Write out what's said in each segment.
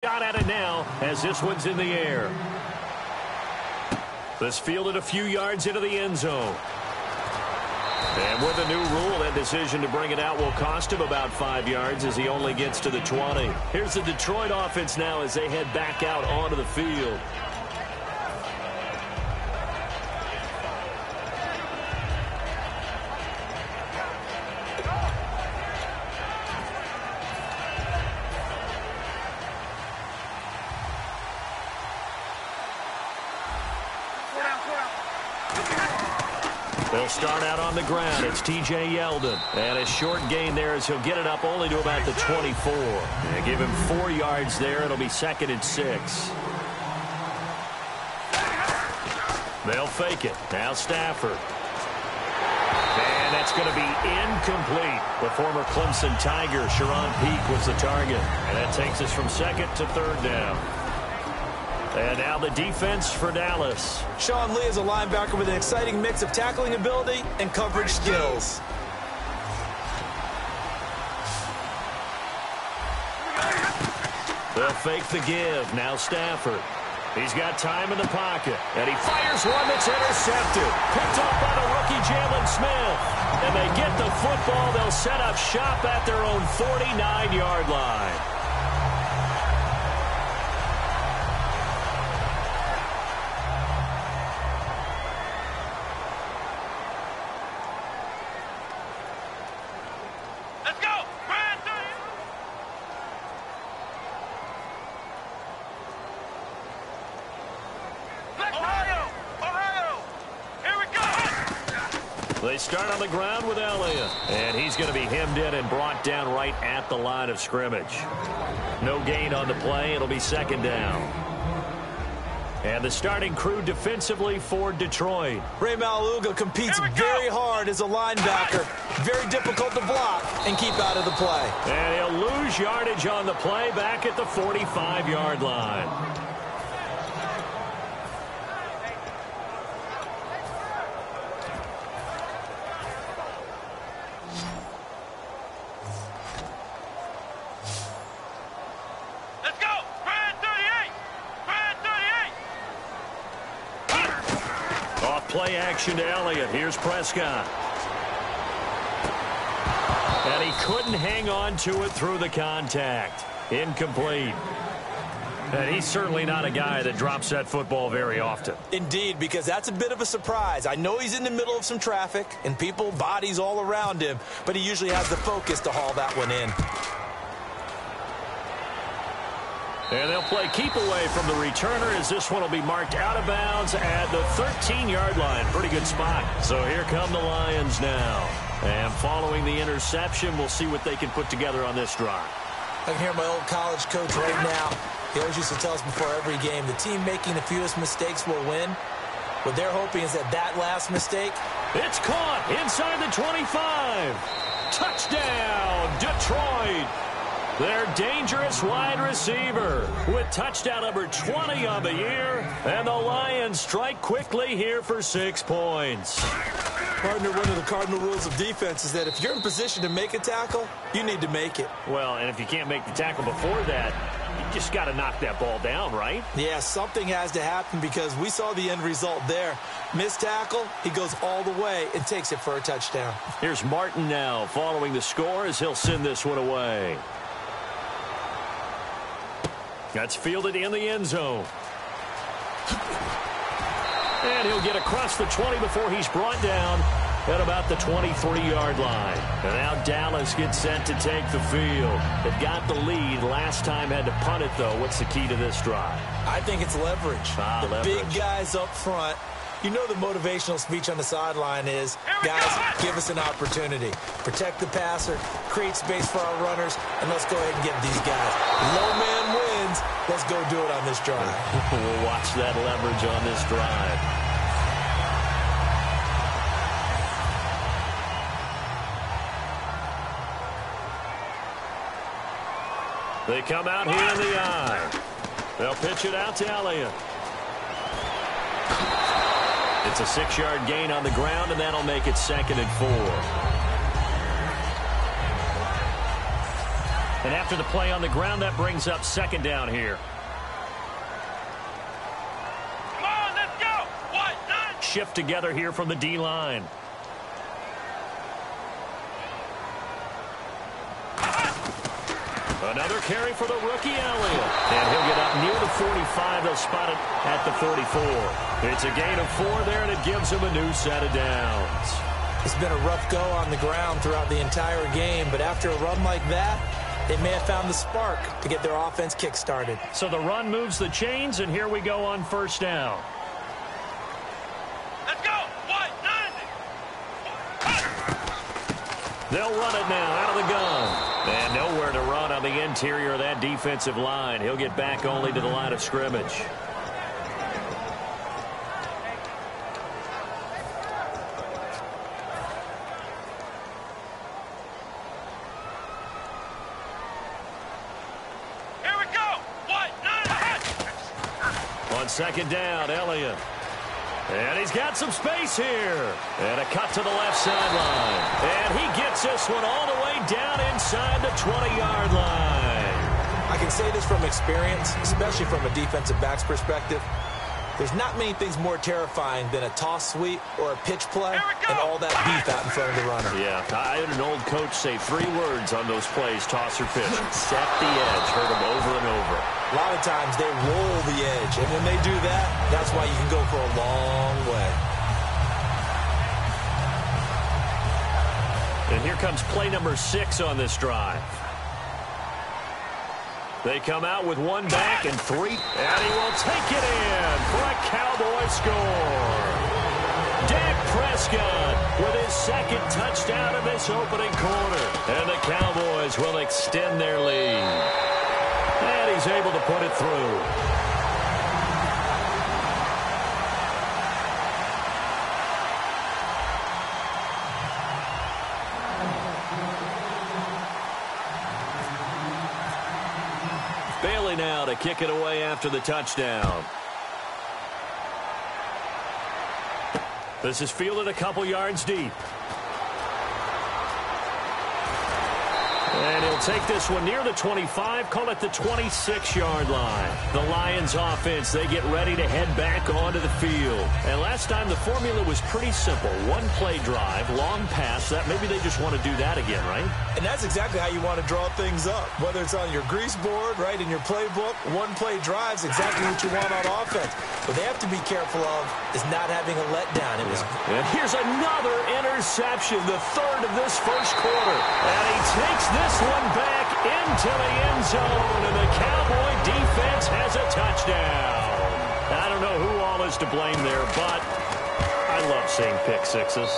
Got at it now as this one's in the air. This fielded a few yards into the end zone. And with a new rule, that decision to bring it out will cost him about 5 yards as he only gets to the 20. Here's the Detroit offense now as they head back out onto the field. They'll start out on the ground. It's T.J. Yeldon. And a short gain there as he'll get it up only to about the 24. And give him 4 yards there. It'll be 2nd and 6. They'll fake it. Now Stafford. And that's going to be incomplete. The former Clemson Tiger, Sharon Peak, was the target. And that takes us from 2nd to 3rd down. And now the defense for Dallas. Sean Lee is a linebacker with an exciting mix of tackling ability and coverage skills. They'll fake the give. Now Stafford. He's got time in the pocket. And he fires one that's intercepted. Picked off by the rookie Jalen Smith. And they get the football. They'll set up shop at their own 49-yard line. They start on the ground with Elliott. And he's going to be hemmed in and brought down right at the line of scrimmage. No gain on the play. It'll be 2nd down. And the starting crew defensively for Detroit. Ray Maluga competes very hard as a linebacker. Very difficult to block and keep out of the play. And he'll lose yardage on the play back at the 45-yard line. Play action to Elliott. Here's Prescott. And he couldn't hang on to it through the contact. Incomplete. And he's certainly not a guy that drops that football very often. Indeed, because that's a bit of a surprise. I know he's in the middle of some traffic and people, bodies all around him, but he usually has the focus to haul that one in. And they'll play keep away from the returner as this one will be marked out of bounds at the 13-yard line. Pretty good spot. So here come the Lions now. And following the interception, we'll see what they can put together on this drive. I can hear my old college coach right now. He always used to tell us before every game, the team making the fewest mistakes will win. What they're hoping is that last mistake. It's caught inside the 25. Touchdown, Detroit. Their dangerous wide receiver with touchdown number 20 on the year. And the Lions strike quickly here for 6 points. Partner, one of the cardinal rules of defense is that if you're in position to make a tackle, you need to make it. Well, and if you can't make the tackle before that, you just got to knock that ball down, right? Yeah, something has to happen because we saw the end result there. Missed tackle, he goes all the way and takes it for a touchdown. Here's Martin now following the score as he'll send this one away. That's fielded in the end zone. And he'll get across the 20 before he's brought down at about the 23-yard line. And now Dallas gets set to take the field. They've got the lead. Last time had to punt it, though. What's the key to this drive? I think it's leverage. Leverage. Big guys up front. You know the motivational speech on the sideline is, guys, give us an opportunity. Protect the passer, create space for our runners, and let's go ahead and get these guys. Low man wins. Let's go do it on this drive. We'll watch that leverage on this drive. They come out here in the eye. They'll pitch it out to Elliott. It's a 6-yard gain on the ground, and that'll make it 2nd and 4. And after the play on the ground, that brings up second down here. Come on, let's go. 1-9. Shift together here from the D-line. Another carry for the rookie Elliott. And he'll get up near the 45. They'll spot it at the 44. It's a gain of 4 there, and it gives him a new set of downs. It's been a rough go on the ground throughout the entire game, but after a run like that, they may have found the spark to get their offense kick-started. So the run moves the chains, and here we go on first down. Let's go. 1-9. They'll run it now out of the gun. And nowhere to run on the interior of that defensive line. He'll get back only to the line of scrimmage. Here we go. 1-9. On second down, Elliott. And he's got some space here. And a cut to the left sideline. And he gets this one all the way down inside the 20-yard line. I can say this from experience, especially from a defensive back's perspective. There's not many things more terrifying than a toss sweep or a pitch play and all that beef out in front of the runner. Yeah, I had an old coach say 3 words on those plays, toss or pitch. Set the edge. Heard them over and over. A lot of times they roll the edge, and when they do that, that's why you can go for a long way. And here comes play number 6 on this drive. They come out with 1 back and 3. And he will take it in for a Cowboy score. Dak Prescott with his 2nd touchdown of this opening quarter. And the Cowboys will extend their lead. And he's able to put it through. Bailey now to kick it away after the touchdown. This is fielded a couple yards deep. And he'll take this one near the 25, call it the 26-yard line. The Lions offense, they get ready to head back onto the field. And last time the formula was pretty simple. 1-play drive, long pass. That maybe they just want to do that again, right? And that's exactly how you want to draw things up. Whether it's on your grease board, right, in your playbook, 1-play drive's exactly what you want on offense. What they have to be careful of is not having a letdown. And here's another interception, the 3rd of this first quarter. And he takes this one back into the end zone, and the Cowboy defense has a touchdown. I don't know who all is to blame there, but I love seeing pick sixes.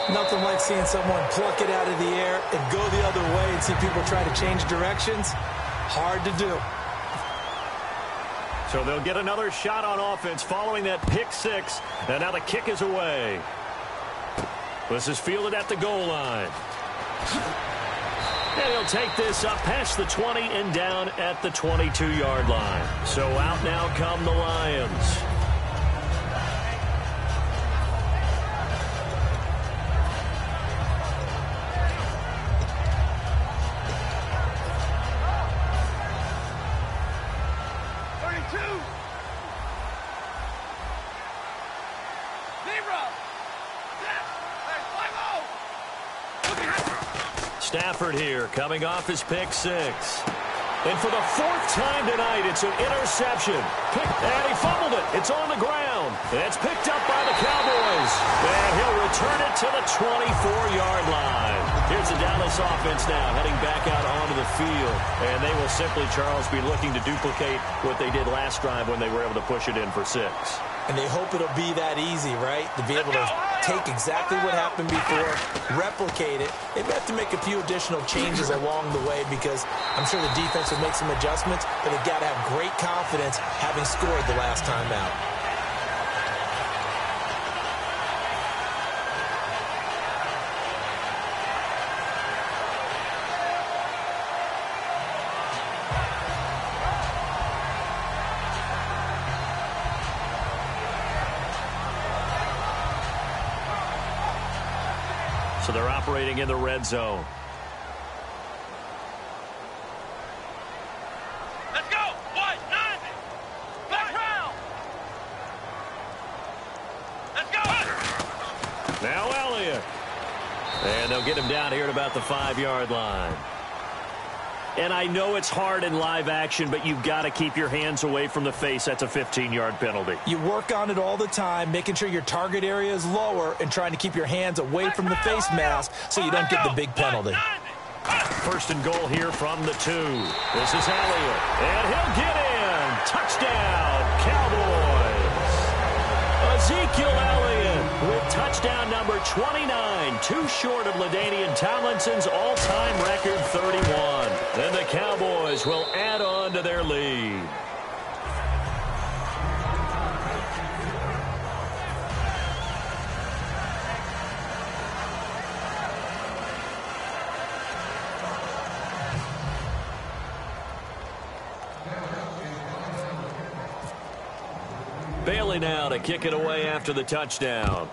Nothing like seeing someone pluck it out of the air and go the other way and see people try to change directions. Hard to do. So they'll get another shot on offense following that pick 6, and now the kick is away. This is fielded at the goal line. And he'll take this up past the 20 and down at the 22-yard line. So out now come the Lions. Stafford here, coming off his pick 6. And for the 4th time tonight, it's an interception. And he fumbled it. It's on the ground. And it's picked up by the Cowboys. And he'll return it to the 24-yard line. Here's the Dallas offense now heading back out onto the field. And they will simply, Charles, be looking to duplicate what they did last drive when they were able to push it in for 6. And they hope it'll be that easy, right? To be able to take exactly what happened before, replicate it. They may have to make a few additional changes along the way because I'm sure the defense will make some adjustments, but they've got to have great confidence having scored the last time out. So they're operating in the red zone. Now Elliott. And they'll get him down here at about the 5-yard line. And I know it's hard in live action, but you've got to keep your hands away from the face. That's a 15-yard penalty. You work on it all the time, making sure your target area is lower and trying to keep your hands away from the face mask so you don't get the big penalty. First and goal here from the 2. This is Elliott, and he'll get in. Touchdown, Cowboys. Ezekiel Elliott with touchdown number 29, too short of LaDainian Tomlinson's all-time record 31. And the Cowboys will add on to their lead. Bailey now to kick it away after the touchdown.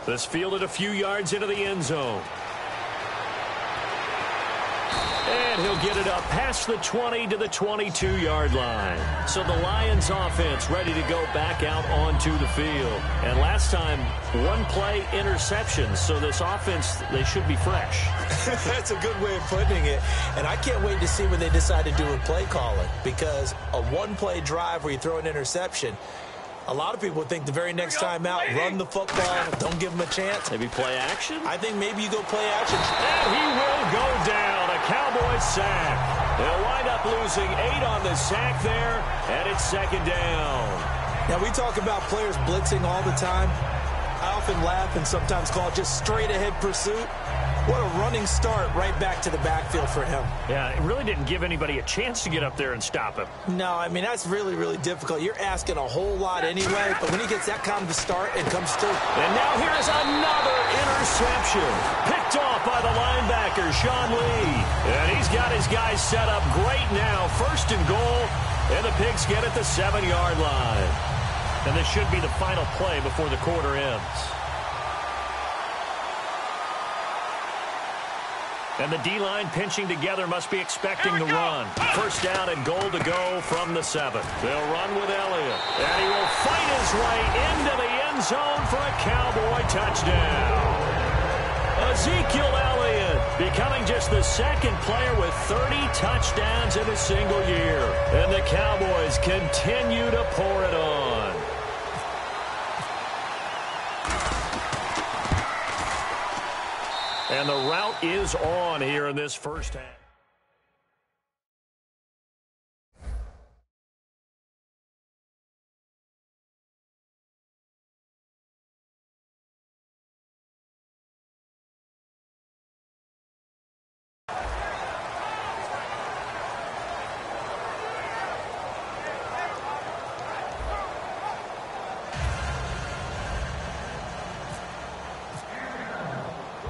This fielded a few yards into the end zone. And he'll get it up past the 20 to the 22-yard line. So the Lions offense ready to go back out onto the field. And last time, one play interception. So this offense, they should be fresh. That's a good way of putting it. And I can't wait to see what they decide to do with play calling. Because a one-play drive where you throw an interception, a lot of people think the very next time out, run the football, don't give them a chance. Maybe play action? I think maybe you go play action. And he will go down. A Cowboys sack. They'll wind up losing 8 on the sack there, and it's second down. Now, we talk about players blitzing all the time. I often laugh and sometimes call it just straight-ahead pursuit. What a running start right back to the backfield for him. Yeah, it really didn't give anybody a chance to get up there and stop him. No, I mean, that's really, really difficult. You're asking a whole lot anyway, but when he gets that kind of a start, it comes through. And now here's another interception. Picked off by the linebacker, Sean Lee. And he's got his guys set up great now. First and goal, and the Pigs get at the 7-yard line. And this should be the final play before the quarter ends. And the D-line pinching together must be expecting the run. First down and goal to go from the 7. They'll run with Elliott. And he will fight his way into the end zone for a Cowboy touchdown. Ezekiel Elliott becoming just the second player with 30 touchdowns in a single year. And the Cowboys continue to pour it on. And the route is on here in this first half.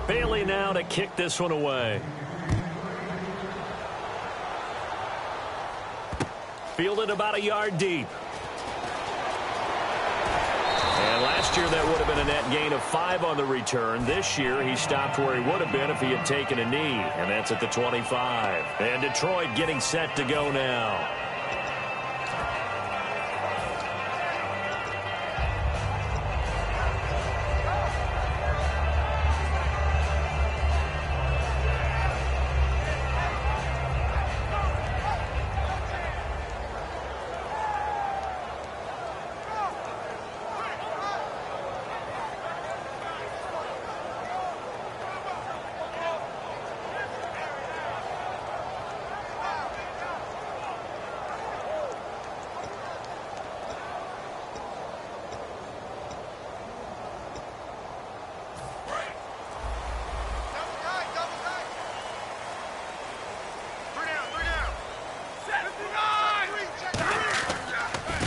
Bailey now to kick this one away. Fielded about a yard deep. And last year that would have been a net gain of 5 on the return. This year he stopped where he would have been if he had taken a knee. And that's at the 25. And Detroit getting set to go now.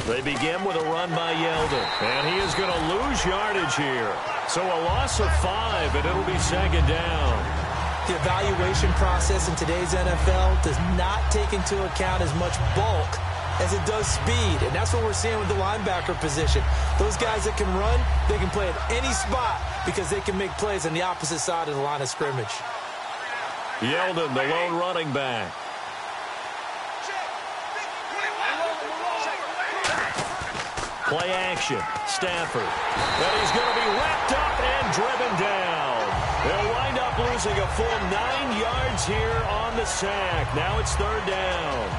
They begin with a run by Yeldon, and he is going to lose yardage here. So a loss of 5, and it'll be second down. The evaluation process in today's NFL does not take into account as much bulk as it does speed, and that's what we're seeing with the linebacker position. Those guys that can run, they can play at any spot because they can make plays on the opposite side of the line of scrimmage. Yeldon, the lone running back. Play action. Stafford. And he's going to be wrapped up and driven down. They'll wind up losing a full 9 yards here on the sack. Now it's third down.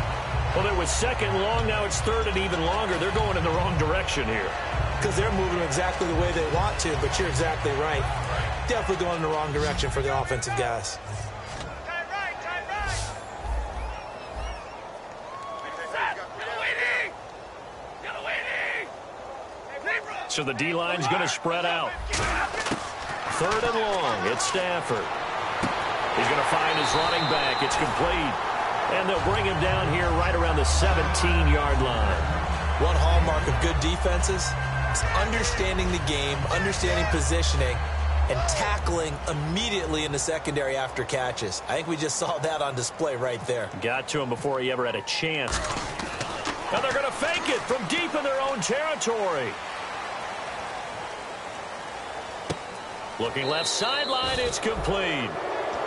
Well, it was second long. Now it's third and even longer. They're going in the wrong direction here. Because they're moving exactly the way they want to, but you're exactly right. Definitely going in the wrong direction for the offensive guys. So the D-line's going to spread out. Third and long. It's Stafford. He's going to find his running back. It's complete. And they'll bring him down here right around the 17-yard line. One hallmark of good defenses is understanding the game, understanding positioning, and tackling immediately in the secondary after catches. I think we just saw that on display right there. Got to him before he ever had a chance. And they're going to fake it from deep in their own territory. Looking left sideline, it's complete.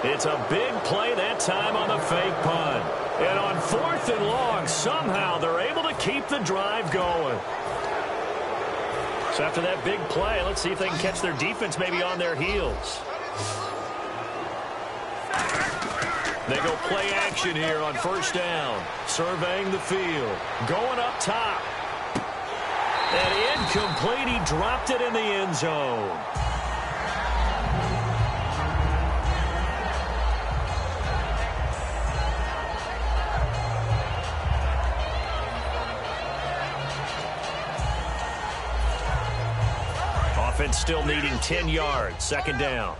It's a big play that time on the fake punt. And on fourth and long, somehow they're able to keep the drive going. So after that big play, let's see if they can catch their defense maybe on their heels. They go play action here on first down. Surveying the field. Going up top. And incomplete. He dropped it in the end zone. Offense still needing 10 yards. Second down.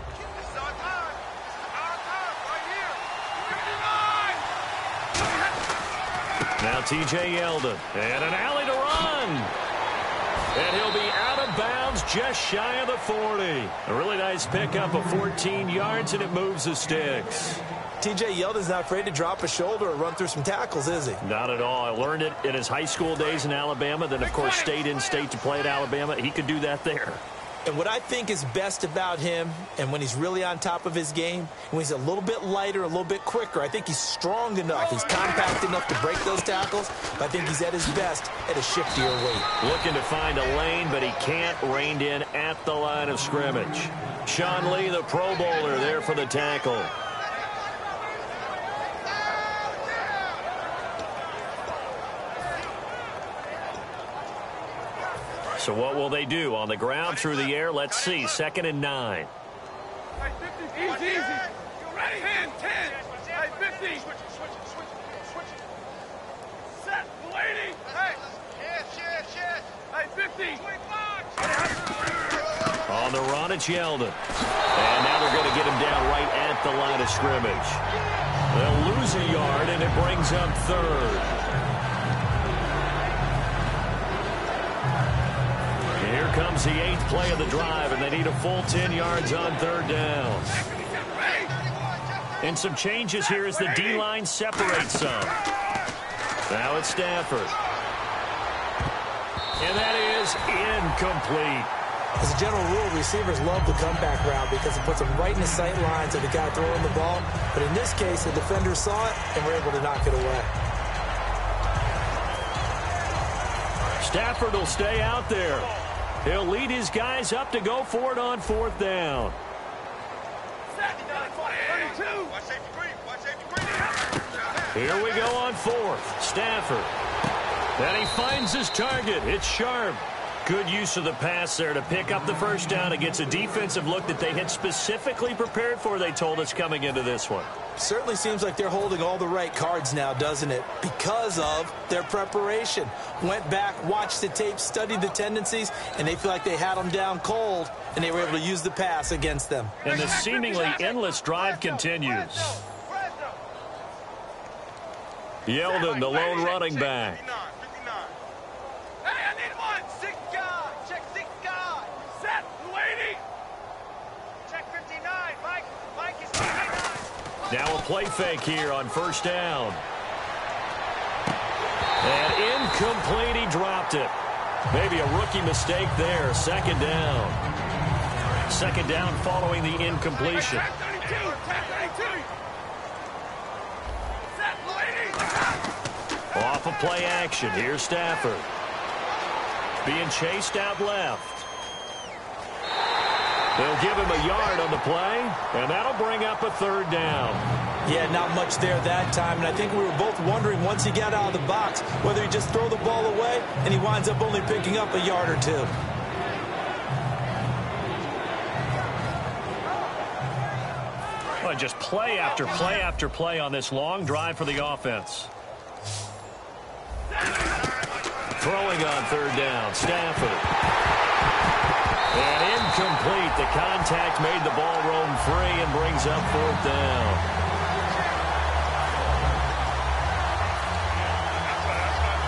Now T.J. Yeldon. And an alley to run. And he'll be out of bounds just shy of the 40. A really nice pickup of 14 yards, and it moves the sticks. T.J. Yeldon's not afraid to drop a shoulder or run through some tackles, is he? Not at all. I learned it in his high school days in Alabama. Then, of course, stayed in state to play at Alabama. He could do that there. And what I think is best about him, and when he's really on top of his game, when he's a little bit lighter, a little bit quicker, I think he's strong enough. He's compact enough to break those tackles, but I think he's at his best at a shiftier weight. Looking to find a lane, but he can't. Reined in at the line of scrimmage. Sean Lee, the Pro Bowler, there for the tackle. So what will they do? On the ground, through the air? Let's see. 2nd and 9. Easy, easy. You ready? 10, 10. Hey, 50. Switch it. Set, lady. Hey. Shit. Hey, 50. On the run, it's Yeldon. And now they're going to get him down right at the line of scrimmage. They'll lose a yard, and it brings up third. Here comes the 8th play of the drive, and they need a full 10 yards on third down. And some changes here as the D-line separates some. Now it's Stafford. And that is incomplete. As a general rule, receivers love the comeback route because it puts them right in the sight lines of the guy throwing the ball. But in this case, the defender saw it and were able to knock it away. Stafford will stay out there. He'll lead his guys up to go for it on fourth down. Here we go on fourth. Stafford. And he finds his target. It's Sharp. Good use of the pass there to pick up the first down against a defensive look that they had specifically prepared for, they told us, coming into this one. Certainly seems like they're holding all the right cards now, doesn't it? Because of their preparation. Went back, watched the tape, studied the tendencies, and they feel like they had them down cold, and they were able to use the pass against them. And the seemingly endless drive continues. Yeldon, the lone running back. Now a play fake here on first down. And incomplete, he dropped it. Maybe a rookie mistake there. Second down. Second down following the incompletion. Off of play action. Here's Stafford. being chased out left. They'll give him a yard on the play, and that'll bring up a third down. Yeah, not much there that time, and I think we were both wondering once he got out of the box whether he'd just throw the ball away, and he winds up only picking up a yard or two. Well, just play after play after play on this long drive for the offense. Throwing on third down, Stafford. And incomplete. The contact made the ball roam free and brings up fourth down.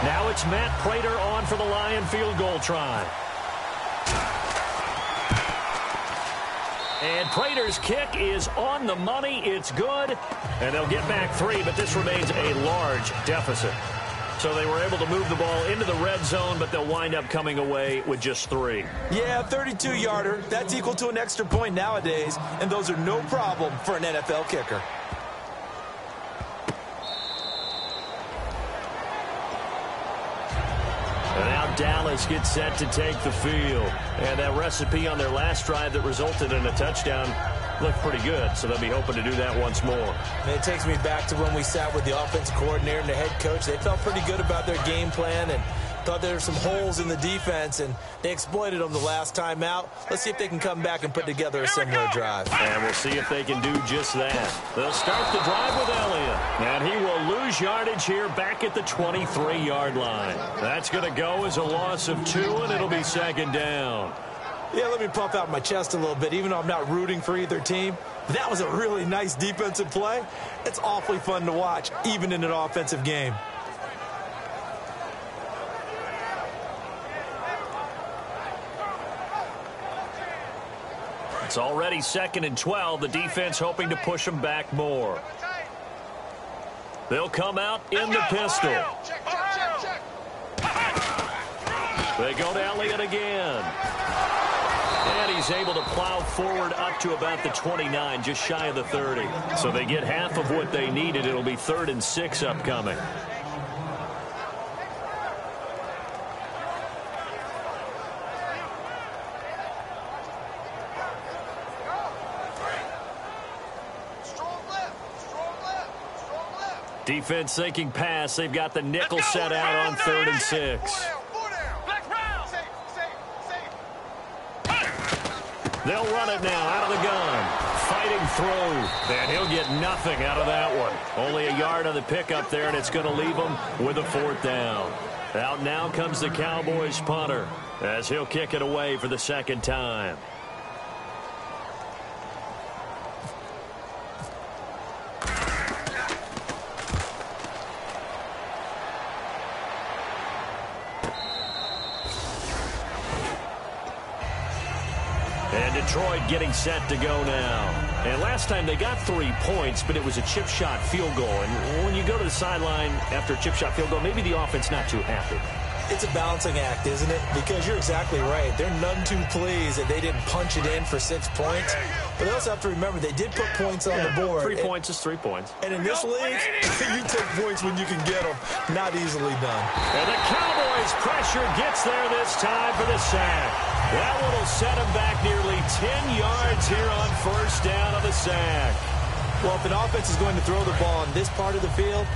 Now it's Matt Prater on for the Lion field goal try. And Prater's kick is on the money. It's good. And they'll get back 3, but this remains a large deficit. So they were able to move the ball into the red zone, but they'll wind up coming away with just 3. Yeah, 32-yarder. That's equal to an extra point nowadays, and those are no problem for an NFL kicker. And now Dallas gets set to take the field. And that recipe on their last drive that resulted in a touchdown looked pretty good, so they'll be hoping to do that once more. And it takes me back to when we sat with the offensive coordinator and the head coach. They felt pretty good about their game plan and thought there were some holes in the defense, and they exploited them the last time out. Let's see if they can come back and put together a similar drive. And we'll see if they can do just that. They'll start the drive with Elliott, and he will lose yardage here back at the 23-yard line. That's going to go as a loss of 2, and it'll be second down. Yeah, let me puff out my chest a little bit, even though I'm not rooting for either team. That was a really nice defensive play. It's awfully fun to watch, even in an offensive game. It's already 2nd and 12. The defense hoping to push them back more. They'll come out in the pistol. They go to Elliott again. And he's able to plow forward up to about the 29, just shy of the 30. So they get half of what they needed. It'll be 3rd and 6 upcoming. Defense thinking pass. They've got the nickel set out on 3rd and 6. They'll run it now out of the gun. Fighting through. And he'll get nothing out of that one. Only a yard on the pickup there, and it's going to leave him with a 4th down. Out now comes the Cowboys punter as he'll kick it away for the 2nd time. And Detroit getting set to go now. And last time they got 3 points, but it was a chip shot field goal. And when you go to the sideline after a chip shot field goal, maybe the offense not too happy. It's a balancing act, isn't it? Because you're exactly right. They're none too pleased that they didn't punch it in for 6 points. But they also have to remember they did put points on the board. 3 points is 3 points. And in this league, you take points when you can get them. Not easily done. And the Cowboys pressure gets there this time for the sack. That one will set him back nearly 10 yards here on 1st down on the sack. Well, if an offense is going to throw the ball on this part of the field,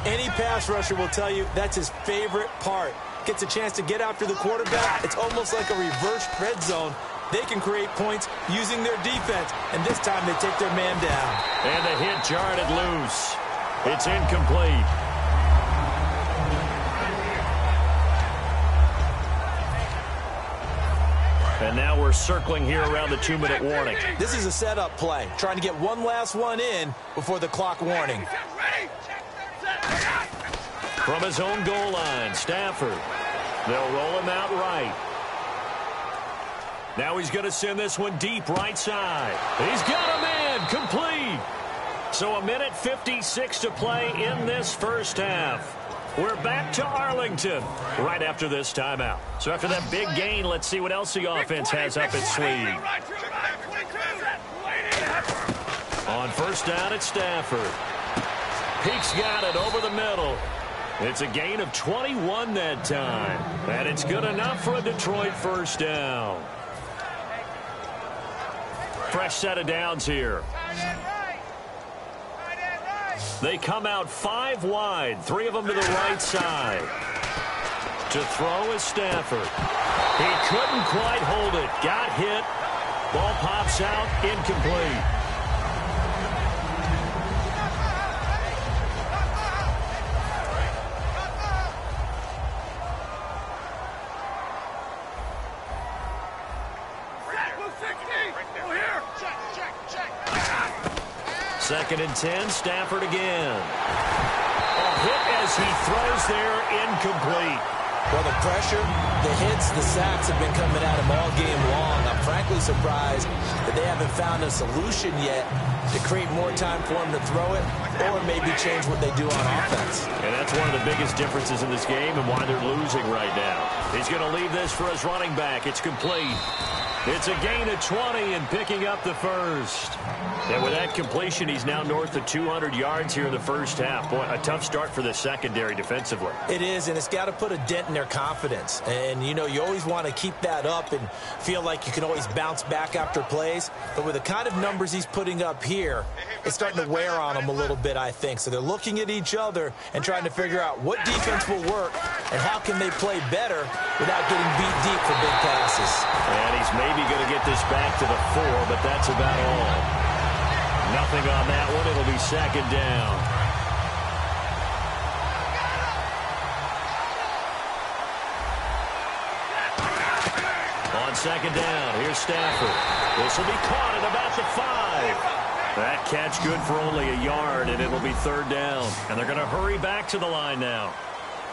any pass rusher will tell you that's his favorite part. Gets a chance to get after the quarterback. It's almost like a reverse red zone. They can create points using their defense, and this time they take their man down. And the hit jarred it loose. It's incomplete. And now we're circling here around the 2-minute warning. This is a setup play, trying to get one last one in before the clock warning. From his own goal line, Stafford. They'll roll him out right. Now he's going to send this one deep right side. He's got a man complete. So 1:56 to play in this first half. We're back to Arlington right after this timeout. So after that big gain, let's see what else the offense has up its sleeve. On 1st down, it's Stafford. Peek's got it over the middle. It's a gain of 21 that time. And it's good enough for a Detroit first down. Fresh set of downs here. They come out 5 wide, 3 of them to the right side. To throw is Stafford. He couldn't quite hold it. Got hit. Ball pops out, incomplete. Second and 10, Stafford again. A hit as he throws there, incomplete. Well, the pressure, the hits, the sacks have been coming at him all game long. I'm frankly surprised that they haven't found a solution yet to create more time for him to throw it or maybe change what they do on offense. And that's one of the biggest differences in this game and why they're losing right now. He's going to leave this for his running back. It's complete. It's a gain of 20 and picking up the first. And with that completion, he's now north of 200 yards here in the first half. Boy, a tough start for the secondary defensively. It is, and it's got to put a dent in their confidence. And, you know, you always want to keep that up and feel like you can always bounce back after plays. But with the kind of numbers he's putting up here, it's starting to wear on them a little bit, I think. So they're looking at each other and trying to figure out what defense will work and how can they play better without getting beat deep for big passes. And he's maybe going to get this back to the 4, but that's about all. Nothing on that one. It'll be second down. On second down, here's Stafford. This will be caught at about the 5. That catch good for only a yard, and it'll be third down. And they're going to hurry back to the line now.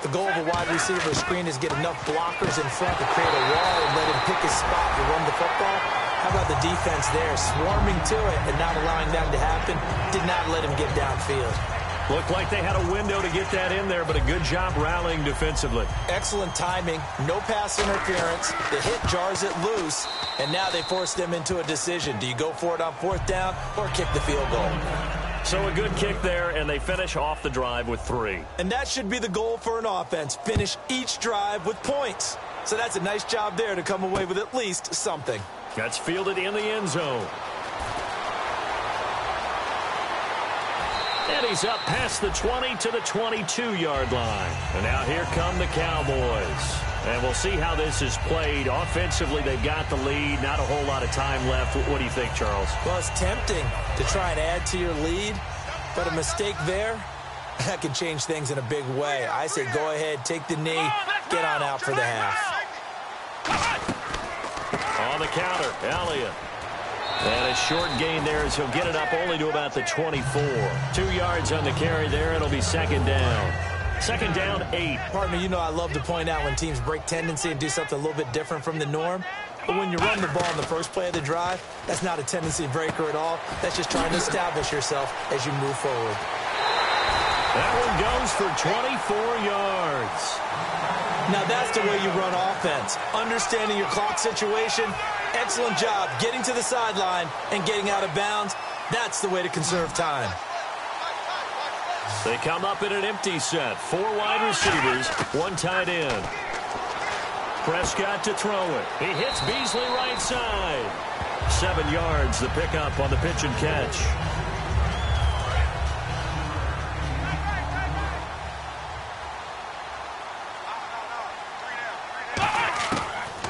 The goal of a wide receiver screen is get enough blockers in front to create a wall and let him pick his spot to run the football. How about the defense there, swarming to it and not allowing that to happen? Did not let him get downfield. Looked like they had a window to get that in there, but a good job rallying defensively. Excellent timing, no pass interference. The hit jars it loose, and now they force them into a decision. Do you go for it on fourth down or kick the field goal? So a good kick there, and they finish off the drive with 3. And that should be the goal for an offense, finish each drive with points. So that's a nice job there to come away with at least something. That's fielded in the end zone. And he's up past the 20 to the 22-yard line. And now here come the Cowboys. And we'll see how this is played. Offensively, they've got the lead. Not a whole lot of time left. What do you think, Charles? Well, it's tempting to try and add to your lead, but a mistake there, that can change things in a big way. I say go ahead, take the knee, get on out for the half. On the counter, Elliott. And a short gain there as he'll get it up only to about the 24. 2 yards on the carry there. It'll be second down. Second down, 8. Partner, you know I love to point out when teams break tendency and do something a little bit different from the norm. But when you run the ball in the first play of the drive, that's not a tendency breaker at all. That's just trying to establish yourself as you move forward. That one goes for 24 yards. Now that's the way you run offense. Understanding your clock situation. Excellent job getting to the sideline and getting out of bounds. That's the way to conserve time. They come up in an empty set. 4 wide receivers, 1 tight end. Prescott to throw it. He hits Beasley right side. 7 yards, the pickup on the pitch and catch.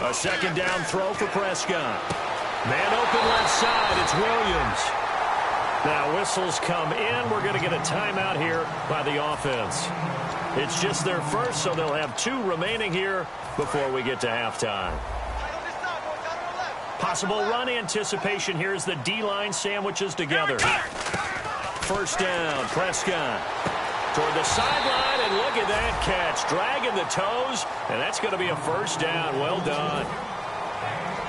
A second down throw for Prescott. Man open left side, it's Williams. Now whistles come in. We're going to get a timeout here by the offense. It's just their first, so they'll have 2 remaining here before we get to halftime. Possible run anticipation here as the D-line sandwiches together. First down, Prescott. Toward the sideline, and look at that catch. Dragging the toes, and that's going to be a first down. Well done.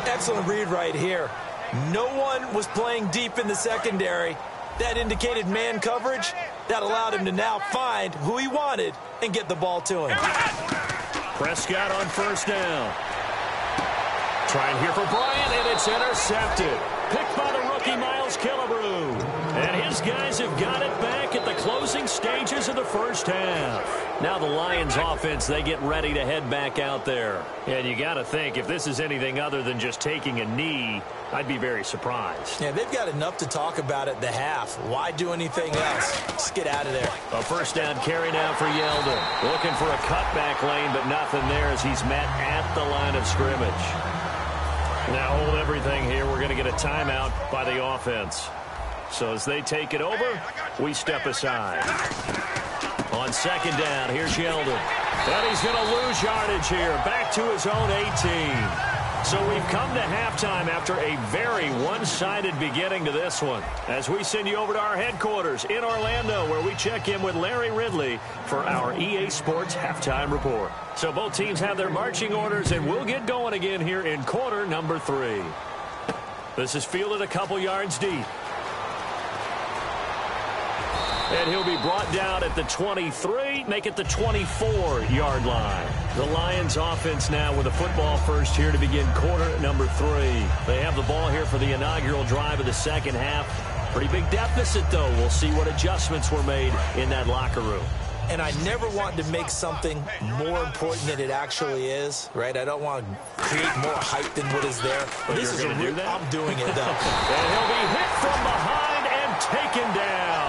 Excellent read right here. No one was playing deep in the secondary. That indicated man coverage. That allowed him to now find who he wanted and get the ball to him. Prescott on first down. Trying here for Bryant, and it's intercepted. Picked by the rookie, Miles Killebrew. And his these guys have got it back at the closing stages of the first half. Now the Lions offense, they get ready to head back out there. And you got to think, if this is anything other than just taking a knee, I'd be very surprised. Yeah, they've got enough to talk about at the half. Why do anything else? Just get out of there. A first down carry now for Yeldon. Looking for a cutback lane, but nothing there as he's met at the line of scrimmage. Now hold everything here. We're going to get a timeout by the offense. So as they take it over, we step aside. On second down, here's Yeldon. And he's going to lose yardage here. Back to his own 18. So we've come to halftime after a very one-sided beginning to this one. As we send you over to our headquarters in Orlando, where we check in with Larry Ridley for our EA Sports Halftime Report. So both teams have their marching orders, and we'll get going again here in quarter number 3. This is fielded a couple yards deep. And he'll be brought down at the 23, make it the 24-yard line. The Lions offense now with a football first here to begin quarter number 3. They have the ball here for the inaugural drive of the second half. Pretty big deficit, though. We'll see what adjustments were made in that locker room. And I never want to make something more important than it actually is, right? I don't want to create more hype than what is there. But this is do that? I'm doing it, though. And he'll be hit from behind and taken down.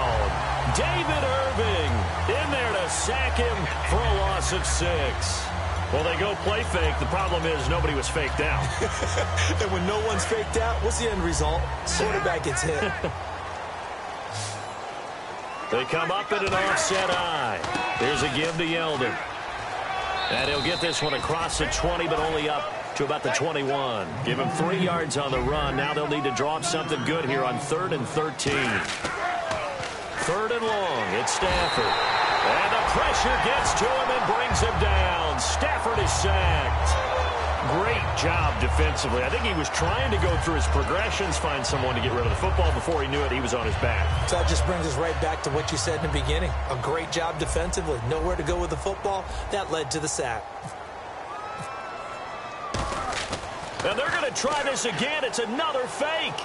David Irving in there to sack him for a loss of 6. Well, they go play fake. The problem is nobody was faked out. And when no one's faked out, what's the end result? Quarterback gets hit. They come up in an offset eye. Here's a give to Yeldon. And he'll get this one across the 20, but only up to about the 21. Give him 3 yards on the run. Now they'll need to draw up something good here on 3rd and 13. 3rd and long, it's Stafford. And the pressure gets to him and brings him down. Stafford is sacked. Great job defensively. I think he was trying to go through his progressions, find someone to get rid of the football. Before he knew it, he was on his back. So that just brings us right back to what you said in the beginning. A great job defensively. Nowhere to go with the football. That led to the sack. And they're going to try this again. It's another fake.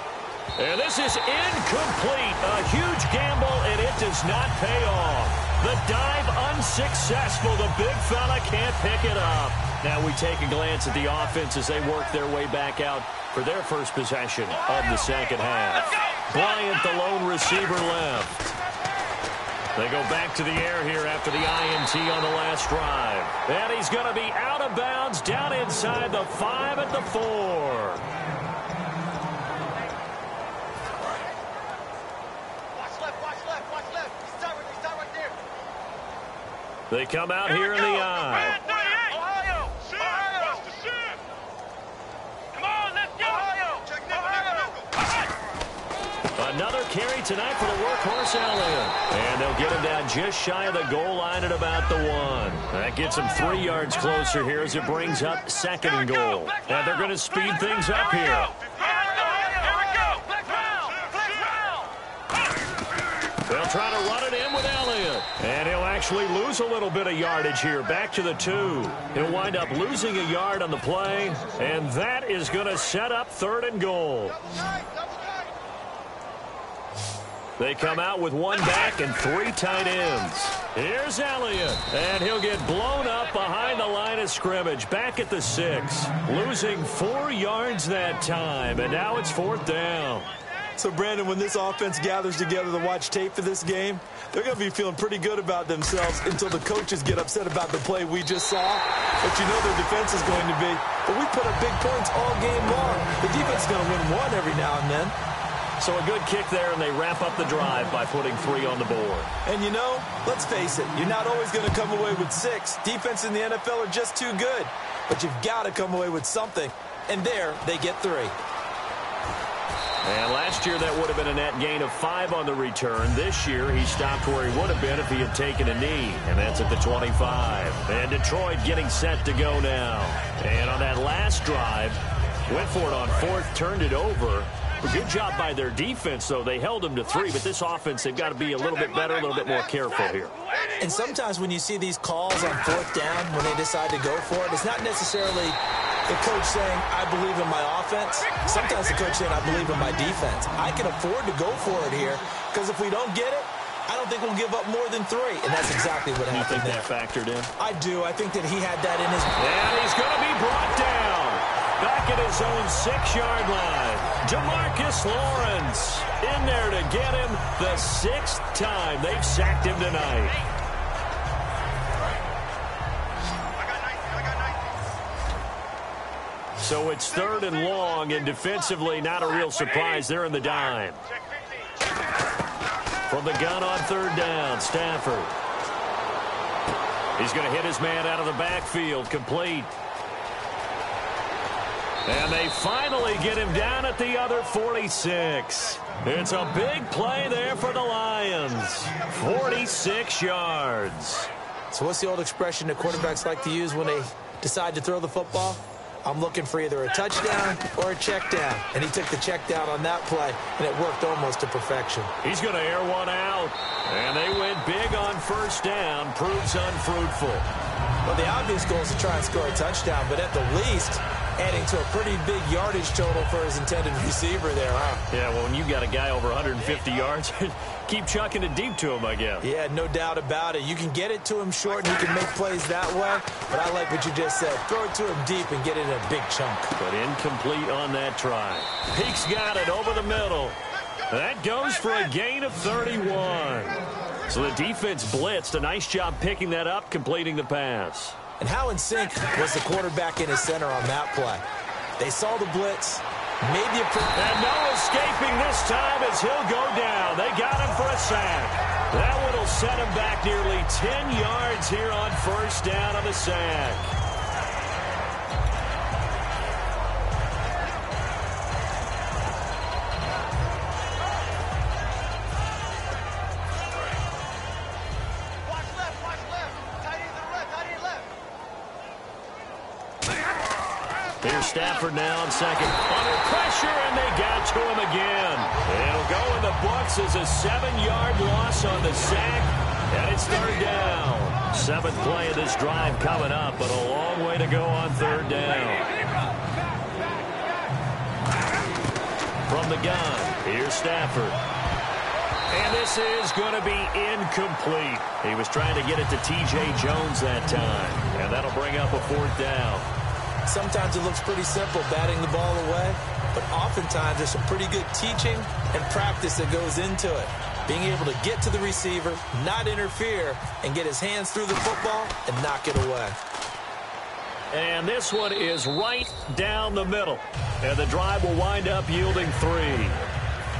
And this is incomplete. A huge gamble, and it does not pay off. The dive unsuccessful. The big fella can't pick it up. Now we take a glance at the offense as they work their way back out for their first possession of the second half. Bryant, the lone receiver, left. They go back to the air here after the INT on the last drive. And he's going to be out of bounds down inside the 5 at the 4. They come out here in the eye. Ohio! Ohio! Come on, let's go! Ohio! Another carry tonight for the workhorse Elliott. And they'll get him down just shy of the goal line at about the 1. That gets him 3 yards closer here as it brings up 2nd and goal. And they're going to speed things up here. They'll try to run it in with Elliott. And he'll actually lose a little bit of yardage here. Back to the 2. He'll wind up losing a yard on the play. And that is going to set up 3rd and goal. They come out with 1 back and 3 tight ends. Here's Elliott. And he'll get blown up behind the line of scrimmage. Back at the 6. Losing 4 yards that time. And now it's 4th down. So, Brandon, when this offense gathers together to watch tape for this game, they're going to be feeling pretty good about themselves until the coaches get upset about the play we just saw. But you know their defense is going to be. But we put up big points all game long. The defense is going to win one every now and then. So a good kick there, and they wrap up the drive by putting 3 on the board. And, you know, let's face it, you're not always going to come away with 6. Defense in the NFL are just too good. But you've got to come away with something. And there, they get 3. And last year, that would have been a net gain of 5 on the return. This year, he stopped where he would have been if he had taken a knee. And that's at the 25. And Detroit getting set to go now. And on that last drive, went for it on 4th, turned it over. A good job by their defense, though. They held them to 3, but this offense, they've got to be a little bit better, a little bit more careful here. And sometimes when you see these calls on 4th down, when they decide to go for it, it's not necessarily The coach saying, I believe in my offense. Sometimes the coach saying, I believe in my defense. I can afford to go for it here because if we don't get it, I don't think we'll give up more than 3. And that's exactly what happened there. You think that factored in? I do. I think that he had that in his... And he's going to be brought down. Back at his own 6-yard line. Jamarcus Lawrence in there to get him the 6th time they've sacked him tonight. So it's 3rd and long, and defensively not a real surprise. They're in the dime. From the gun on 3rd down, Stafford. He's going to hit his man out of the backfield, complete. And they finally get him down at the other 46. It's a big play there for the Lions. 46 yards. So what's the old expression that quarterbacks like to use when they decide to throw the football? I'm looking for either a touchdown or a check down. And he took the check down on that play, and it worked almost to perfection. He's going to air one out. And they went big on 1st down. Proves unfruitful. Well, the obvious goal is to try and score a touchdown, but at the least, adding to a pretty big yardage total for his intended receiver there, huh? Yeah, well, when you got a guy over 150 yards, keep chucking it deep to him, I guess. Yeah, no doubt about it. You can get it to him short, and he can make plays that way. But I like what you just said. Throw it to him deep and get it in a big chunk. But incomplete on that try. Peak's got it over the middle. That goes for a gain of 31. So the defense blitzed. A nice job picking that up, completing the pass. And how in sync was the quarterback in his center on that play? They saw the blitz. Maybe and no escaping this time as he'll go down. They got him for a sack. That one will set him back nearly 10 yards here on 1st down on the sack. Here's Stafford now on 2nd. Under pressure, and they got to him again. It'll go in the books as a 7-yard loss on the sack, and it's 3rd down. 7th play of this drive coming up, but a long way to go on 3rd down. From the gun, here's Stafford. And this is going to be incomplete. He was trying to get it to T.J. Jones that time, and that'll bring up a 4th down. Sometimes it looks pretty simple, batting the ball away, but oftentimes there's some pretty good teaching and practice that goes into it. Being able to get to the receiver, not interfere, and get his hands through the football and knock it away. And this one is right down the middle. And the drive will wind up yielding 3.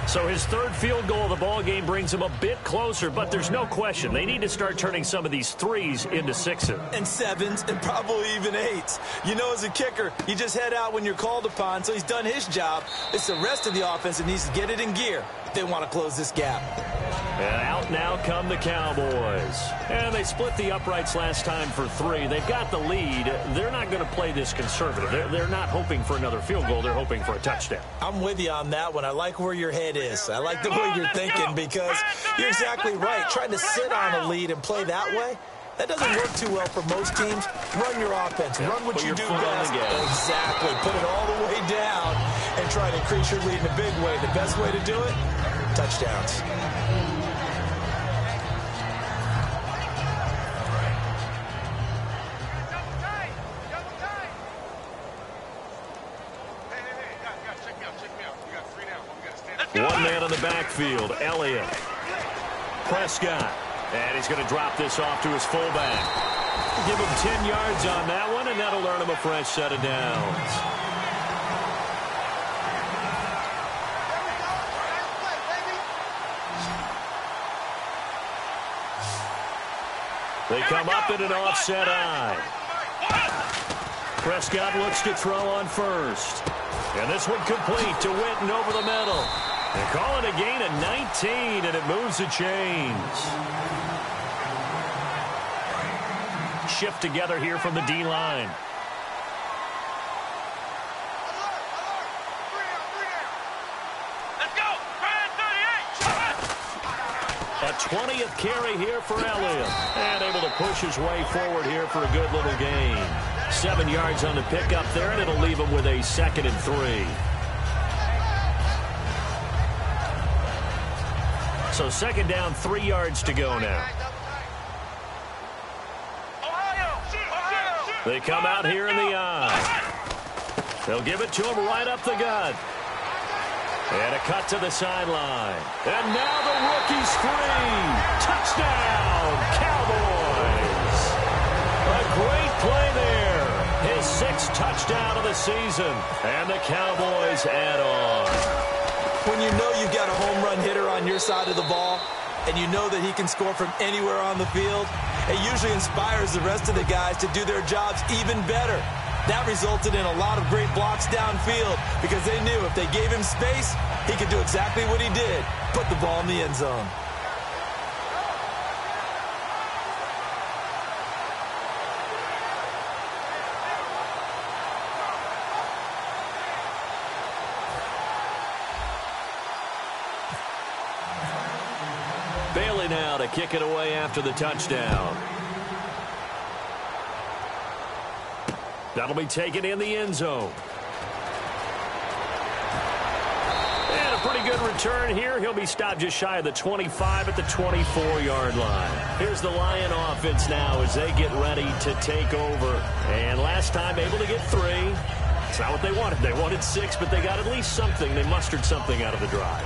So his 3rd field goal of the ball game brings him a bit closer, but there's no question they need to start turning some of these 3s into 6s. And 7s and probably even 8s. You know, as a kicker, you just head out when you're called upon, so he's done his job. It's the rest of the offense that needs to get it in gear if they want to close this gap. And out now come the Cowboys. And they split the uprights last time for 3. They've got the lead. They're not going to play this conservative. They're not hoping for another field goal. They're hoping for a touchdown. I'm with you on that one. I like where your head is. I like the way you're thinking because you're exactly right. Trying to sit on a lead and play that way, that doesn't work too well for most teams. Run your offense. Run what you do best. Exactly. Put it all the way down and try to increase your lead in a big way. The best way to do it, touchdowns. One man in the backfield, Elliott. Prescott. And he's going to drop this off to his fullback. Give him 10 yards on that one, and that'll earn him a fresh set of downs. They come up in an offset eye. Prescott looks to throw on 1st. And this one complete to Witten over the middle. They call it a gain of 19, and it moves the chains. Shift together here from the D-line. Let's go! A 20th carry here for Elliott. And able to push his way forward here for a good little gain. 7 yards on the pickup there, and it'll leave him with a 2nd and 3. So 2nd down, 3 yards to go now. They come out here in the eye. They'll give it to him right up the gut. And a cut to the sideline. And now the rookie screen. Touchdown, Cowboys. A great play there. His 6th touchdown of the season. And the Cowboys add on. When you know you've got a home run hitter on your side of the ball, and you know that he can score from anywhere on the field, it usually inspires the rest of the guys to do their jobs even better. That resulted in a lot of great blocks downfield because they knew if they gave him space, he could do exactly what he did, put the ball in the end zone. Bailey now to kick it away after the touchdown. That'll be taken in the end zone. And a pretty good return here. He'll be stopped just shy of the 25 at the 24-yard line. Here's the Lion offense now as they get ready to take over. And last time able to get 3. It's not what they wanted. They wanted 6, but they got at least something. They mustered something out of the drive.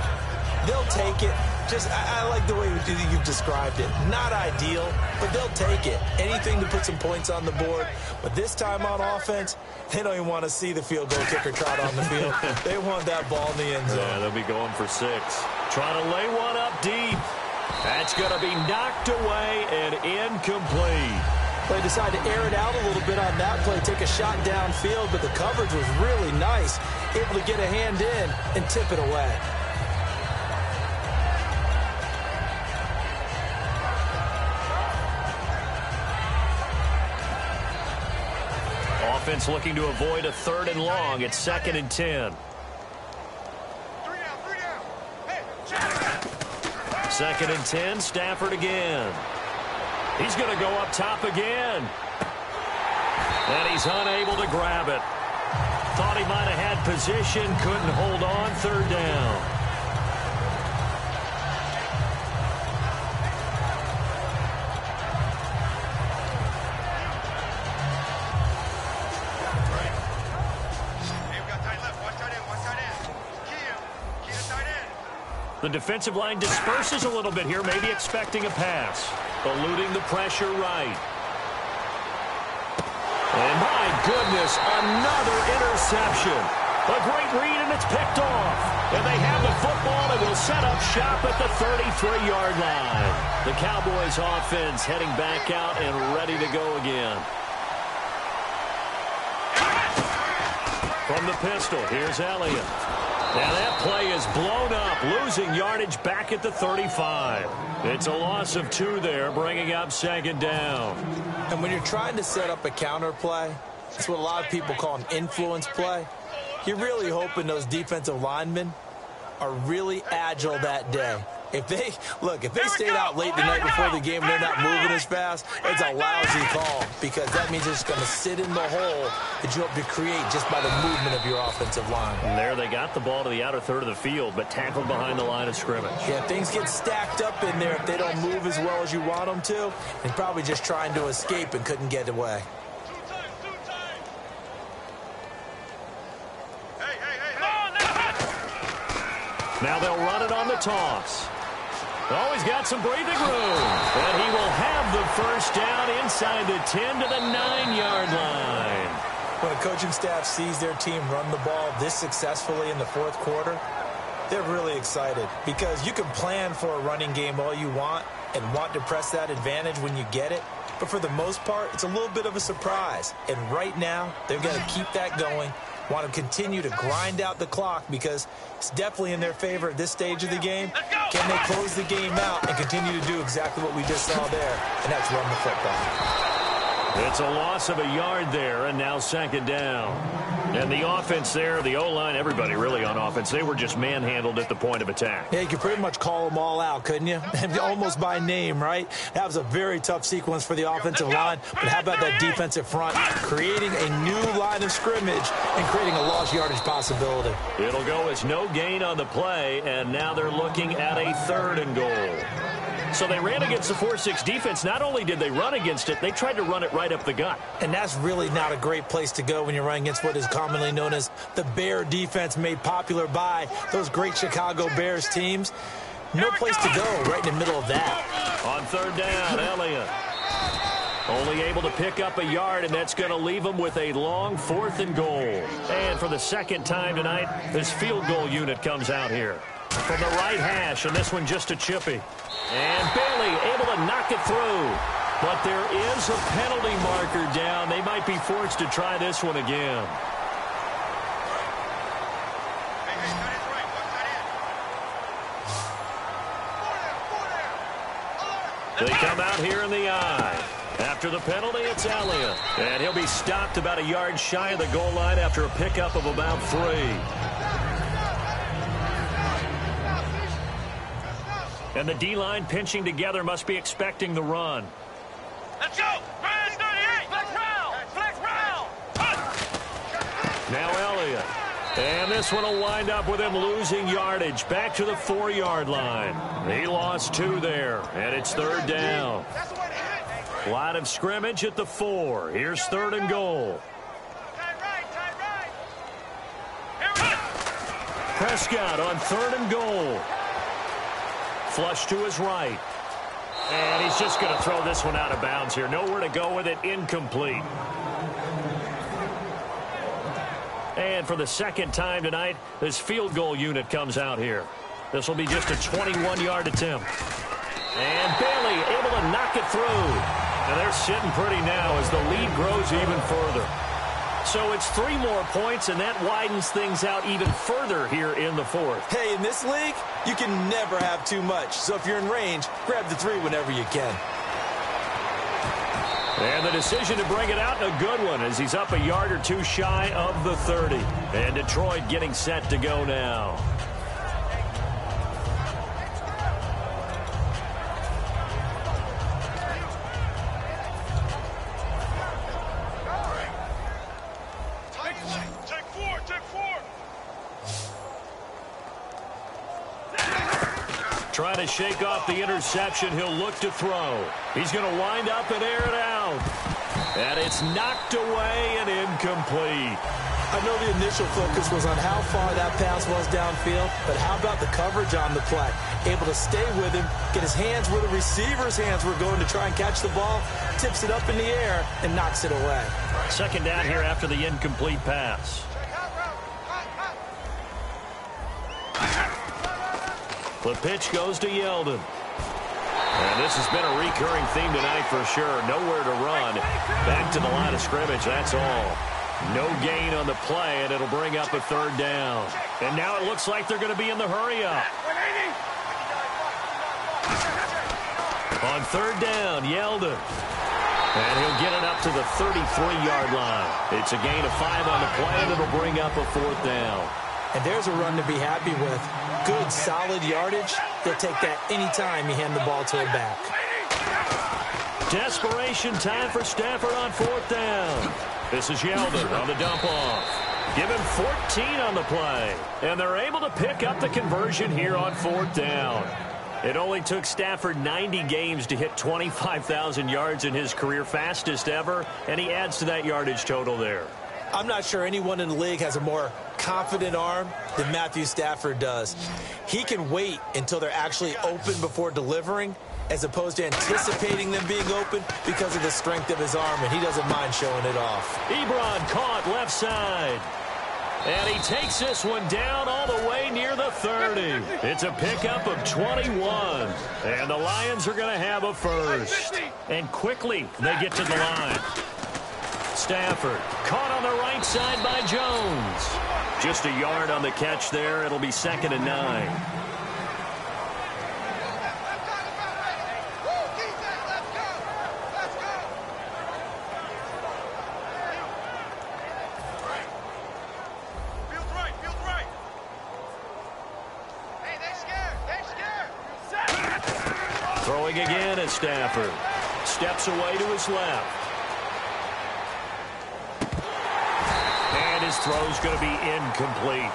They'll take it. I like the way you've described it. Not ideal, but they'll take it. Anything to put some points on the board. But this time on offense, they don't even want to see the field goal kicker trot on the field. They want that ball in the end zone. Yeah, they'll be going for 6. Trying to lay one up deep. That's going to be knocked away and incomplete. They decided to air it out a little bit on that play, take a shot downfield, but the coverage was really nice. Able to get a hand in and tip it away. Offense looking to avoid a 3rd and long. It's 2nd and 10. 2nd and 10. Stafford again. He's going to go up top again. And he's unable to grab it. Thought he might have had position. Couldn't hold on. 3rd down. The defensive line disperses a little bit here, maybe expecting a pass. Eluding the pressure right. And my goodness, another interception. A great read, and it's picked off. And they have the football and will set up shop at the 33-yard line. The Cowboys offense heading back out and ready to go again. From the pistol, here's Elliott. Now that play is blown up, losing yardage back at the 35. It's a loss of 2 there, bringing up 2nd down. And when you're trying to set up a counter play, it's what a lot of people call an influence play. You're really hoping those defensive linemen are really agile that day. If they stayed out late the night before the game and they're not moving as fast, it's a lousy call because that means it's going to sit in the hole that you hope to create just by the movement of your offensive line. And there they got the ball to the outer 3rd of the field, but tackled behind the line of scrimmage. Yeah, things get stacked up in there if they don't move as well as you want them to, and probably just trying to escape and couldn't get away. Now they'll run it on the toss. Oh, he's got some breathing room. And he will have the 1st down inside the 10 to the 9-yard line. When a coaching staff sees their team run the ball this successfully in the 4th quarter, they're really excited because you can plan for a running game all you want and want to press that advantage when you get it. But for the most part, it's a little bit of a surprise. And right now, they've got to keep that going, want to continue to grind out the clock because it's definitely in their favor at this stage of the game. Can they close the game out and continue to do exactly what we just saw there, and that's run the football? It's a loss of a yard there, and now second down. And the offense there, the O-line, everybody really on offense, they were just manhandled at the point of attack. Yeah, you could pretty much call them all out, couldn't you? Almost by name, right? That was a very tough sequence for the offensive line. But how about that defensive front creating a new line of scrimmage and creating a lost yardage possibility? It'll go as no gain on the play, and now they're looking at a 3rd and goal. So they ran against the 4-6 defense. Not only did they run against it, they tried to run it right up the gut. And that's really not a great place to go when you're running against what is commonly known as the Bear defense, made popular by those great Chicago Bears teams. No place to go right in the middle of that. On 3rd down, Elliott. Only able to pick up a yard, and that's going to leave them with a long 4th and goal. And for the second time tonight, this field goal unit comes out here. From the right hash, and this one just a chippy. And Bailey able to knock it through. But there is a penalty marker down. They might be forced to try this one again. They come out here in the eye. After the penalty, it's Elliott. And he'll be stopped about a yard shy of the goal line after a pickup of about 3. And the D-line pinching together must be expecting the run. Let's go! Flex 38! Flex round! Flex round! Now Elliott. And this one will wind up with him losing yardage back to the 4-yard line. He lost 2 there, and it's 3rd down. Line of scrimmage at the 4. Here's 3rd and goal. Prescott on 3rd and goal. Flush to his right. And he's just going to throw this one out of bounds here. Nowhere to go with it. Incomplete. And for the second time tonight, this field goal unit comes out here. This will be just a 21-yard attempt. And Bailey able to knock it through. And they're sitting pretty now as the lead grows even further. So it's 3 more points, and that widens things out even further here in the 4th. Hey, in this league, you can never have too much. So if you're in range, grab the 3 whenever you can. And the decision to bring it out, a good one, as he's up a yard or 2 shy of the 30. And Detroit getting set to go now. Trying to shake off the interception. He'll look to throw. He's going to wind up and air it out. And it's knocked away and incomplete. I know the initial focus was on how far that pass was downfield, but how about the coverage on the play? Able to stay with him, get his hands where the receiver's hands were going to try and catch the ball, tips it up in the air, and knocks it away. Second down here after the incomplete pass. The pitch goes to Yeldon. And this has been a recurring theme tonight for sure. Nowhere to run. Back to the line of scrimmage, that's all. No gain on the play, and it'll bring up a 3rd down. And now it looks like they're going to be in the hurry-up. On 3rd down, Yeldon. And he'll get it up to the 33-yard line. It's a gain of 5 on the play, and it'll bring up a 4th down. And there's a run to be happy with. Good, solid yardage. They'll take that anytime you hand the ball to a back. Desperation time for Stafford on 4th down. This is Yeldon on the dump off. Give him 14 on the play. And they're able to pick up the conversion here on 4th down. It only took Stafford 90 games to hit 25,000 yards in his career, fastest ever, and he adds to that yardage total there. I'm not sure anyone in the league has a more confident arm than Matthew Stafford does. He can wait until they're actually open before delivering, as opposed to anticipating them being open because of the strength of his arm, and he doesn't mind showing it off. Ebron caught left side. And he takes this one down all the way near the 30. It's a pickup of 21. And the Lions are going to have a first. And quickly they get to the line. Stafford caught on the right side by Jones. Just a yard on the catch there. It'll be 2nd and 9. Throwing again at Stafford. Steps away to his left. And his throw's going to be incomplete.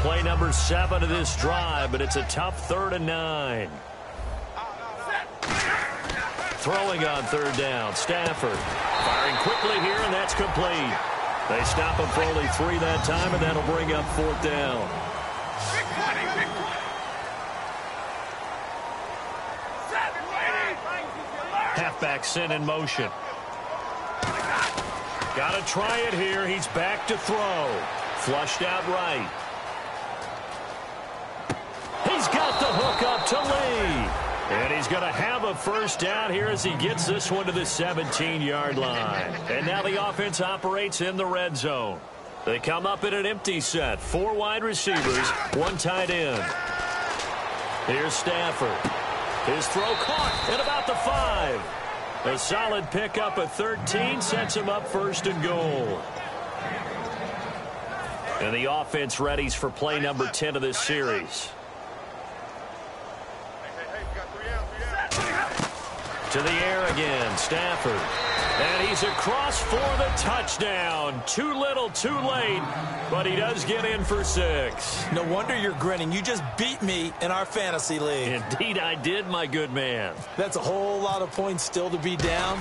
Play number 7 of this drive, but it's a tough 3rd and 9. Throwing on 3rd down. Stafford firing quickly here, and that's complete. They stop him for only 3 that time, and that'll bring up 4th down. Halfback sent in motion. Got to try it here. He's back to throw. Flushed out right. He's got the hook up to Lee. And he's going to have a 1st down here as he gets this one to the 17-yard line. And now the offense operates in the red zone. They come up in an empty set. 4 wide receivers, 1 tight end. Here's Stafford. His throw caught at about the 5. A solid pickup of 13 sets him up 1st and goal. And the offense readies for play number 10 of this series. To the air again, Stafford. And he's across for the touchdown. Too little, too late, but he does get in for 6. No wonder you're grinning. You just beat me in our fantasy league. Indeed I did, my good man. That's a whole lot of points still to be down.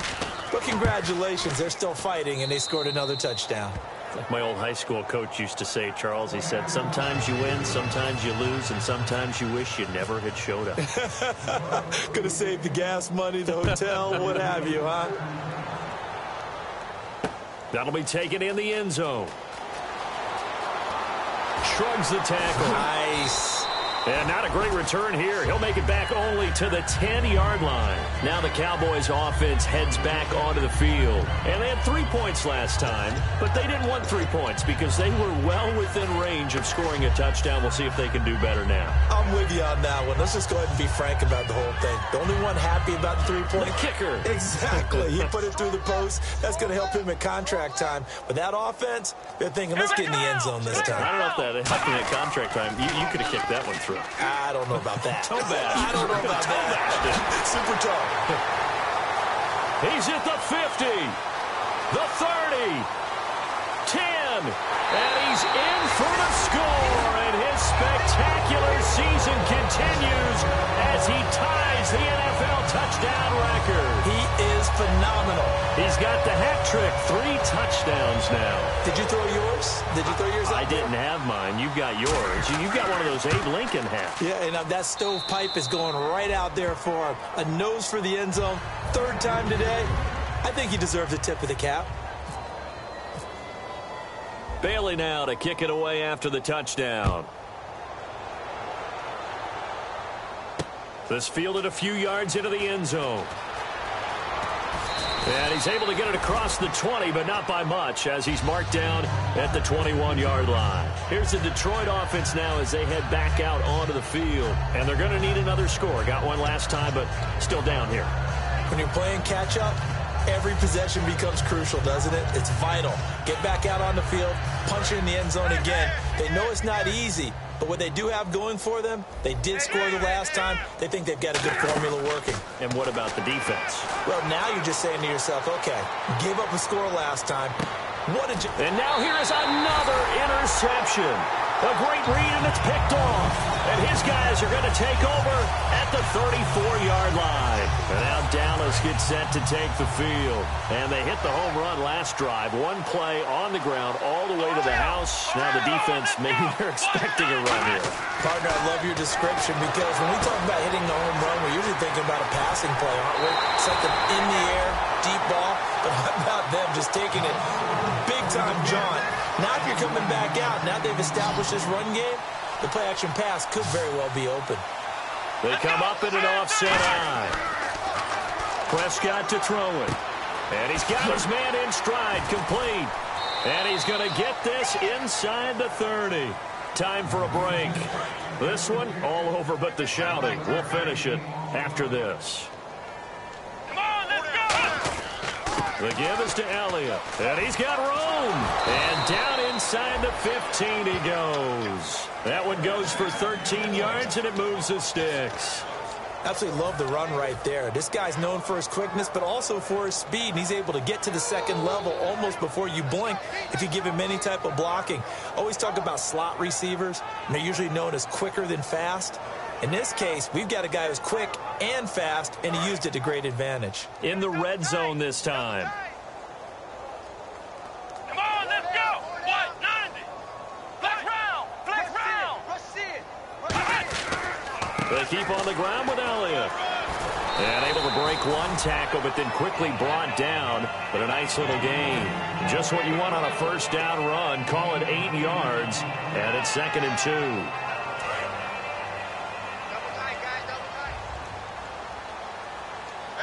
But congratulations, they're still fighting, and they scored another touchdown. Like my old high school coach used to say, Charles, he said, sometimes you win, sometimes you lose, and sometimes you wish you never had showed up. Could have saved the gas money, the hotel, what have you, huh? That'll be taken in the end zone. Shrugs the tackle. Nice. And not a great return here. He'll make it back only to the 10-yard line. Now the Cowboys offense heads back onto the field. And they had 3 points last time, but they didn't want 3 points because they were well within range of scoring a touchdown. We'll see if they can do better now. I'm with you on that one. Let's just go ahead and be frank about the whole thing. The only one happy about the 3-point. The kicker. Exactly. He put it through the post. That's going to help him at contract time. But that offense, they're thinking, let's get in the end zone this time. I don't know if that helped him at contract time. You could have kicked that one through. I don't know about that. Toe bash. I don't know about that. Super toe. He's at the 50, the 30, 10, and he's in for the score. And his spectacular season continues as he ties the NFL touchdown record. He is phenomenal. He's got the hat trick, 3 touchdowns now. Did you throw yours? Did you throw yours up? I didn't have mine. You've got yours. You've got one of those Abe Lincoln hats. Yeah, and that stovepipe is going right out there for him. A nose for the end zone. 3rd time today. I think he deserves a tip of the cap. Bailey now to kick it away after the touchdown. This fielded a few yards into the end zone. And he's able to get it across the 20, but not by much, as he's marked down at the 21-yard line. Here's the Detroit offense now as they head back out onto the field. And they're going to need another score. Got one last time, but still down here. When you're playing catch-up, every possession becomes crucial, doesn't it? It's vital. Get back out on the field, punch it in the end zone again. They know it's not easy, but what they do have going for them, they did score the last time. They think they've got a good formula working. And what about the defense? Well, now you're just saying to yourself, okay, gave up a score last time. What did you... And now here is another interception. A great read, and it's picked off. And his guys are going to take over at the 34-yard line. And now Dallas gets set to take the field. And they hit the home run last drive. One play on the ground all the way to the house. Now the defense, maybe they're expecting a run here. Partner, I love your description because when we talk about hitting the home run, we're usually thinking about a passing play, aren't we? Something in the air, deep ball. But how about them just taking it big-time jaunt? Now if you're coming back out, now they've established this run game, the play-action pass could very well be open. They come up in an offset eye. Prescott to throw it. And he's got his man in stride, complete. And he's going to get this inside the 30. Time for a break. This one, all over but the shouting. We'll finish it after this. Come on, let's go! The give is to Elliott. And he's got room. And down inside the 15 he goes. That one goes for 13 yards, and it moves the sticks. Absolutely love the run right there. This guy's known for his quickness, but also for his speed, and he's able to get to the second level almost before you blink if you give him any type of blocking. Always talk about slot receivers, and they're usually known as quicker than fast. In this case, we've got a guy who's quick and fast, and he used it to great advantage. In the red zone this time. Come on, let's go! What? 90! Flex round! Flex round! They keep on the ground with Elliott. And able to break one tackle, but then quickly brought down. But a nice little gain. Just what you want on a first down run. Call it 8 yards. And it's 2nd and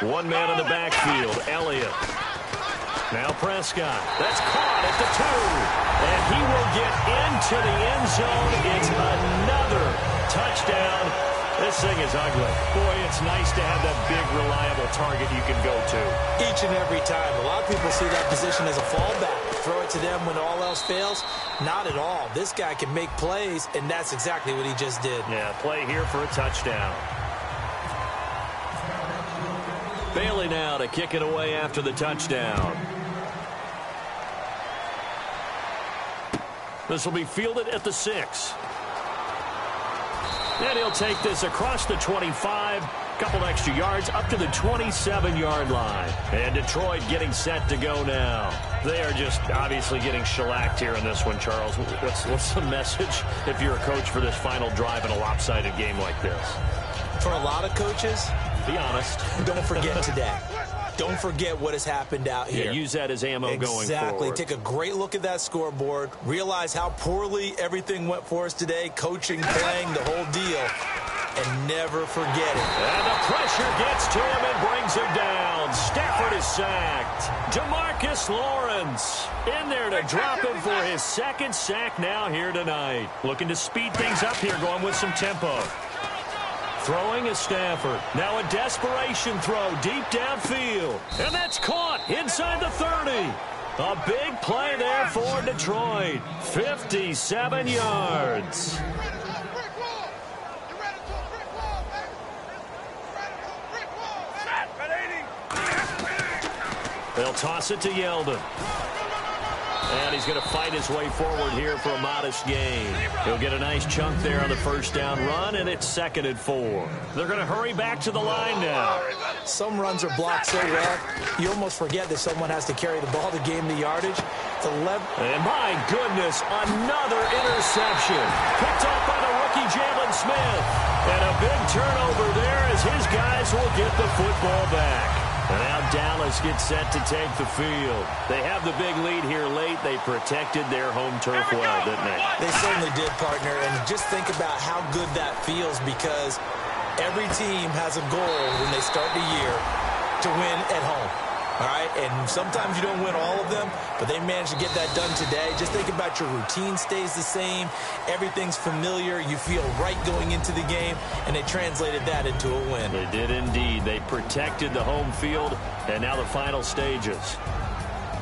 2. One man in the backfield, Elliott. Now Prescott. That's caught at the 2. And he will get into the end zone. It's another touchdown. This thing is ugly. Boy, it's nice to have that big, reliable target you can go to. Each and every time. A lot of people see that position as a fallback. Throw it to them when all else fails. Not at all. This guy can make plays, and that's exactly what he just did. Yeah, play here for a touchdown. Bailey now to kick it away after the touchdown. This will be fielded at the 6. And he'll take this across the 25, couple extra yards up to the 27-yard line. And Detroit getting set to go now. They are just obviously getting shellacked here in this one, Charles. What's the message if you're a coach for this final drive in a lopsided game like this? For a lot of coaches, be honest. Don't forget today. Don't forget what has happened out here. Yeah, use that as ammo going forward. Exactly. Take a great look at that scoreboard. Realize how poorly everything went for us today. Coaching, playing, the whole deal. And never forget it. And the pressure gets to him and brings him down. Stafford is sacked. DeMarcus Lawrence in there to drop him for his 2nd sack now here tonight. Looking to speed things up here, going with some tempo. Throwing is Stafford. Now a desperation throw deep downfield. And that's caught inside the 30. A big play there for Detroit. 57 yards. They'll toss it to Yeldon. And he's going to fight his way forward here for a modest gain. He'll get a nice chunk there on the first down run, and it's 2nd and 4. They're going to hurry back to the line now. Some runs are blocked so well, you almost forget that someone has to carry the ball to gain the yardage. And my goodness, another interception. Picked off by the rookie Jalen Smith. And a big turnover there as his guys will get the football back. And now Dallas gets set to take the field. They have the big lead here late. They protected their home turf well, didn't they? They certainly did, partner. And just think about how good that feels, because every team has a goal when they start the year to win at home. All right, and sometimes you don't win all of them, but they managed to get that done today. Just think about your routine stays the same. Everything's familiar. You feel right going into the game, and they translated that into a win. They did indeed. They protected the home field, and now the final stages.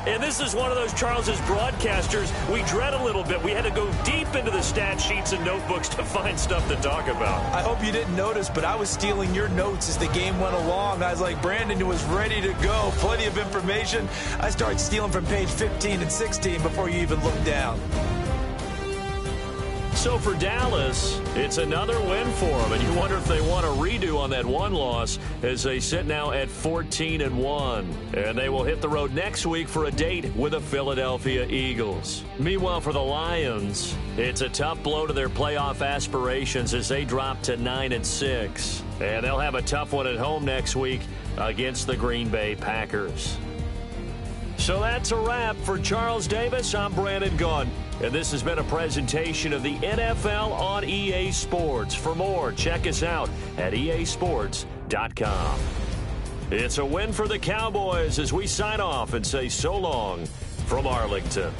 And this is one of those, Charles, as broadcasters, we dread a little bit. We had to go deep into the stat sheets and notebooks to find stuff to talk about. I hope you didn't notice, but I was stealing your notes as the game went along. I was like, Brandon was ready to go. Plenty of information. I started stealing from page 15 and 16 before you even looked down. So for Dallas, it's another win for them, and you wonder if they want a redo on that one loss as they sit now at 14-1. And they will hit the road next week for a date with the Philadelphia Eagles. Meanwhile, for the Lions, it's a tough blow to their playoff aspirations as they drop to 9-6. And they'll have a tough one at home next week against the Green Bay Packers. So that's a wrap. For Charles Davis, I'm Brandon Gaudin. And this has been a presentation of the NFL on EA Sports. For more, check us out at easports.com. It's a win for the Cowboys as we sign off and say so long from Arlington.